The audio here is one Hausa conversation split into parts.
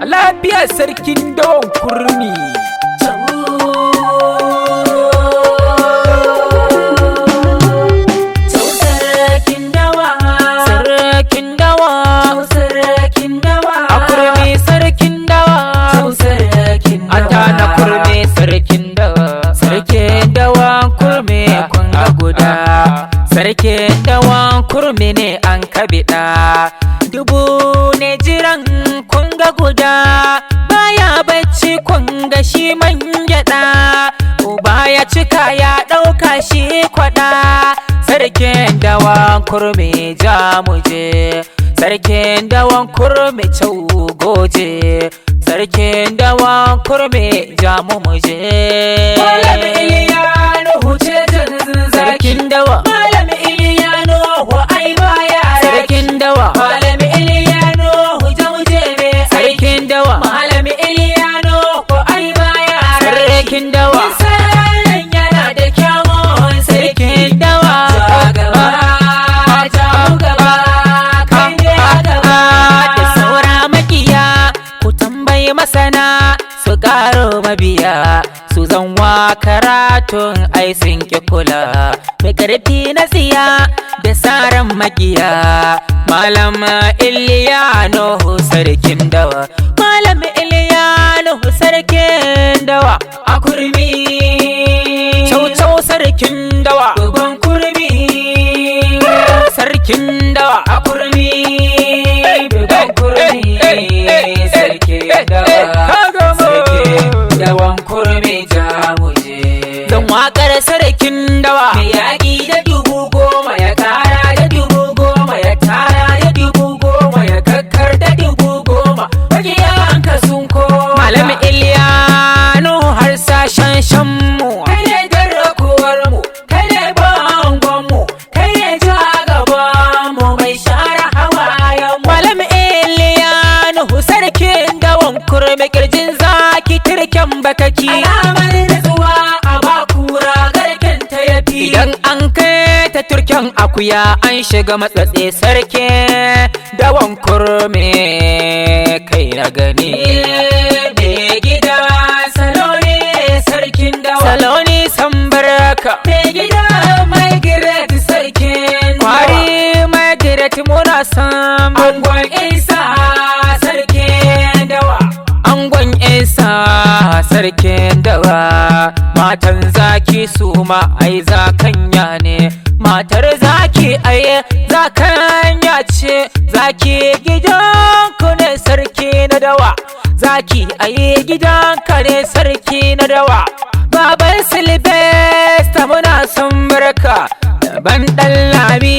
Lafiya sarkin dawan kurmi. Sarkin dawa, Sarkin dawa, sarkin dawa, a kurmi sarkin dawa, sarkin dawa, AUTAN na kurmi sarkin dawa, sarkin dawa kurmi kun ga guda, sarkin dawa kurmi ne an kabida, dubu ne jiran kun ga guda, baya bacci kun ga shi man gyada, uba ya cika ya ɗauka shi kwada, sarkin dawan kurmi ja muje, sarkin dawan kurmi cau goje, sarkin dawan kurmi ja mu muje. Malami Iliyano huce janzin sarkin dawa, Malami Iliyano hu ai baya sarkin dawa, Malami Iliyano huje muje me sarkin dawa, Malami Iliyano hu ai baya sarkin dawa, Saran yana da kyawun sarkin dawa, Ja gaba, ja mu gaba, kai ne a gaba. da saura makiya ku tambayi masana su karo mabiya su zanwa karatun ai sun ki kula mai karfi na tsiya da saran makiya. Malam Iliyano sarkin dawa, Malam Iliyano sarkin dawa, A kurmi, cau sarkin dawa, dogon kurmi, sarkin dawa, a kurmi, dogon kurmi, sarki dawa, sarki dawan kurmi jamuje. zan waƙar sarkin dawa. Mai yaƙi da 10,000 ya tara da 10,000 ya tara da 10,000 ya kakkar da 10,000 makiyanka sun koma. Malam Iliyano har sashen shanmu, Kai ne jarrakuwar mu, kai ne bangon mu, kai ne jagaban mu mai share hawayen mu. Malam Iliyano sarkin dawan kurmi kirjin zaki turken bakaki. Alamar nutsuwa a bakura garken ta yafi. Idan an kai ta turken akuya an shiga matsatse sarkin dawan kurmi kai na gani. Mai gida salo ne sarkin dawa. Saloni san baraka, Mai gida mai giret sarkin dawa. kwari mai direti muna san Angon isa sarkin dawa. angon isa sarkin dawa, matan zaki su ma ai zakanya ne, matar zaki ai zakanya ce, zaki gidanku ne sarki na dawa, zaki ai gidanka ne sarki na dawa. Baban Silvesta muna son barka, ban ɗan lami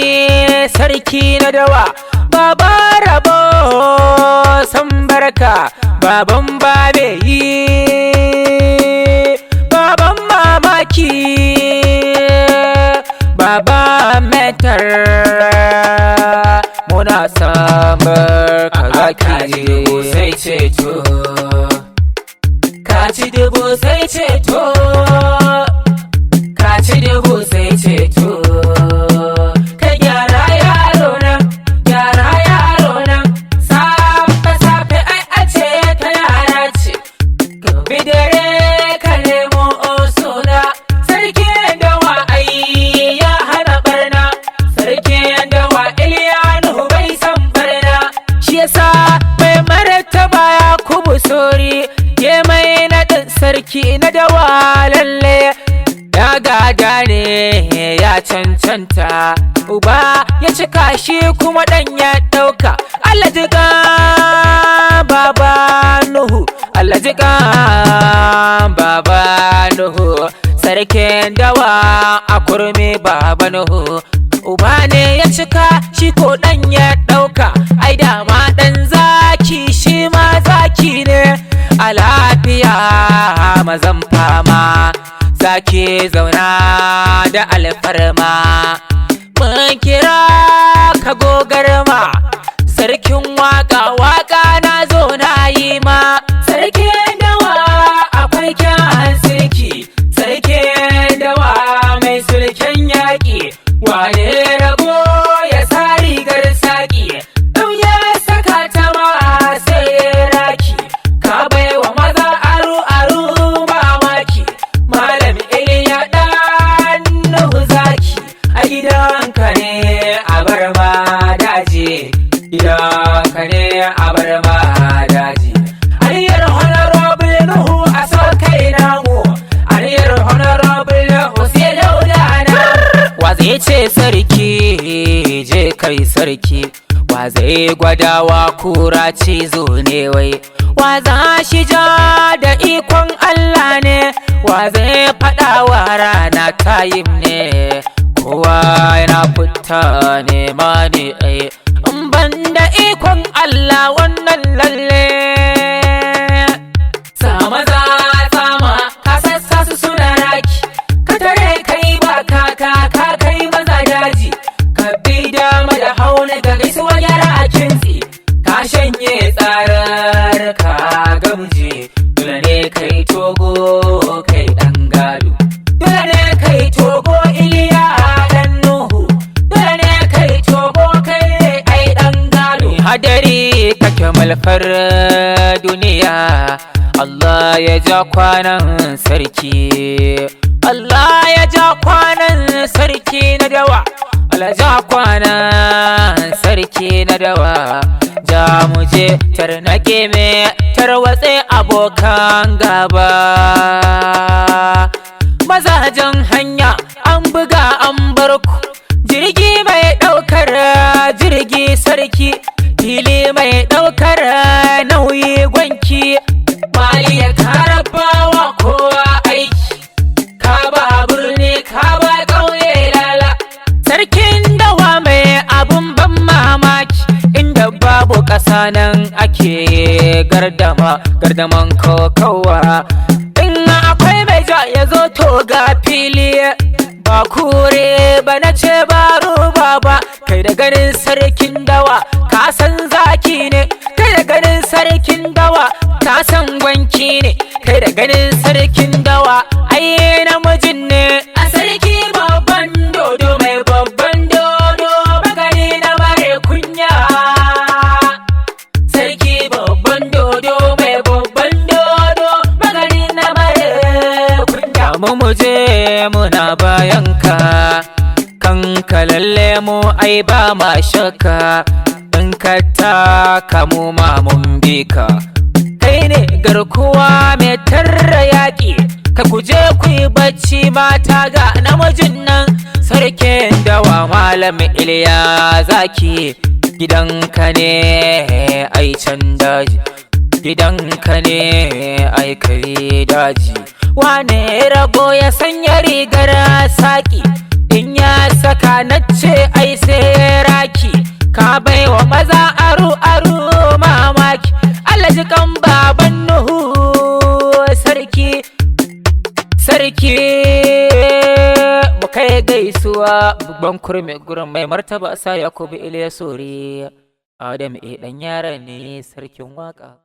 sarki na dawa, baba rabo san barka, baban babe yi, baban mamaki, baba metar muna son barka Kaji dubu zaki. sai ceto. Kaci dubu sai ceto. Kaci dubu sai ceto. Ka gyara yaro nan, gyara yaro nan. Safe safe ai a ce ta yara ce. Ka bi dare ka nemo suna. Sarkin dawa ai ya hana barna. Sarkin dawa Iliyano bai san barna. Shi yasa mai martaba ya kubu sori ya mai naɗin sarki na dawa lalle ya gada ne ya cancanta, uba ya cika shi kuma ɗan ya ɗauka. Allah jiƙa baba Nuhu, Allah jiƙa baba Nuhu, sarkin dawa a kurmi baba Nuhu, uba ne ya cika shi ko ɗan ya ɗauka. Ai dama ɗan zaki shi ma zaki ne, a lafiya mazan fama, zaki zauna da alfarma. Mun kira ka gogarma, sarkin waka waka na zo na yi ma. Sarkin dawa akwai kyan sirki, sarkin dawa mai sulken yaƙi, wane rago ya sa rigar saƙi, ɗau ya saka ta ma sai ya raki. ka ne a bar ma daji. Aniyar honorable Nuhu a so kai namu, aniyar honorable Nuhu sai daudana. Wa zai ce sarki je kai sarki, wa zai gwadawa kura cizo ne wai, wa za shi ja da ikon Allah ne, wa zai faɗa wa rana tayim ne, kowa yana fita nema ne ai, in ban da ikon Allah wannan lalle. Sama za sama ka sassa su suna raki, ka tare kai ba kaka ka kai maza daji, ka bi dama da hauni ga gaisuwa yara a kintsi, ka shanye tsarar ka gamje. Dole ne kai togo kai dan gado, dole ne kai togo Iliya dan Nuhu, dole ne kai togo kai ai dan gado. Hadari kake malfar duniya, Allah ya ja kwanan sarki, Allah ya ja kwanan sarki na dawa, Allah ja kwanan sarki na dawa. Ja muje tarnake me tarwatse abokan gaba, mazajen hanya an buga an barku, jirgi mai ɗaukar jirgi sarki, fili mai ɗaukar nauyi gwanki. Maliya ka rabawa kowa aiki, ka ba birni ka ba ƙauye lala. Sarkin dawa mai abun ban mamaki, inda babu ƙasa nan ake gardaman kokowa. In akwai mai ja ya zo to ga fili, ba kure ba na ce ba roba ba. Kai da ganin sarkin dawa ka san zaki ne, kai da ganin sarkin dawa ka san gwanki ne, kai da ganin sarkin dawa ai namijin ne. A sarki babban dodo mai babban dodo, magani na mare kunya. Sarki babban dodo mai babban dodo, magani na mare kunya. Mu muje muna bayanka, kanka lalle mu ai ba ma shakka, in ka taka mu ma mun bi ka. Kai ne garkuwa mai tarra yaƙi, ka kuje ku yi bacci mata ga namijin nan. Sarkin dawa malam Iliya zaki, gidanka ne ai can daji, gidanka ne ai kai daji. Wane rago ya sanya rigar saki, in ya saka nace ai sai raki, ka baiwa maza aru mamaki. Allah ji kan baban Nuhu sarki mu kai gaisuwa babban kurme gurin mai martaba sa Yakubu Iliya Sori Adam dan yara ne sarkin waka.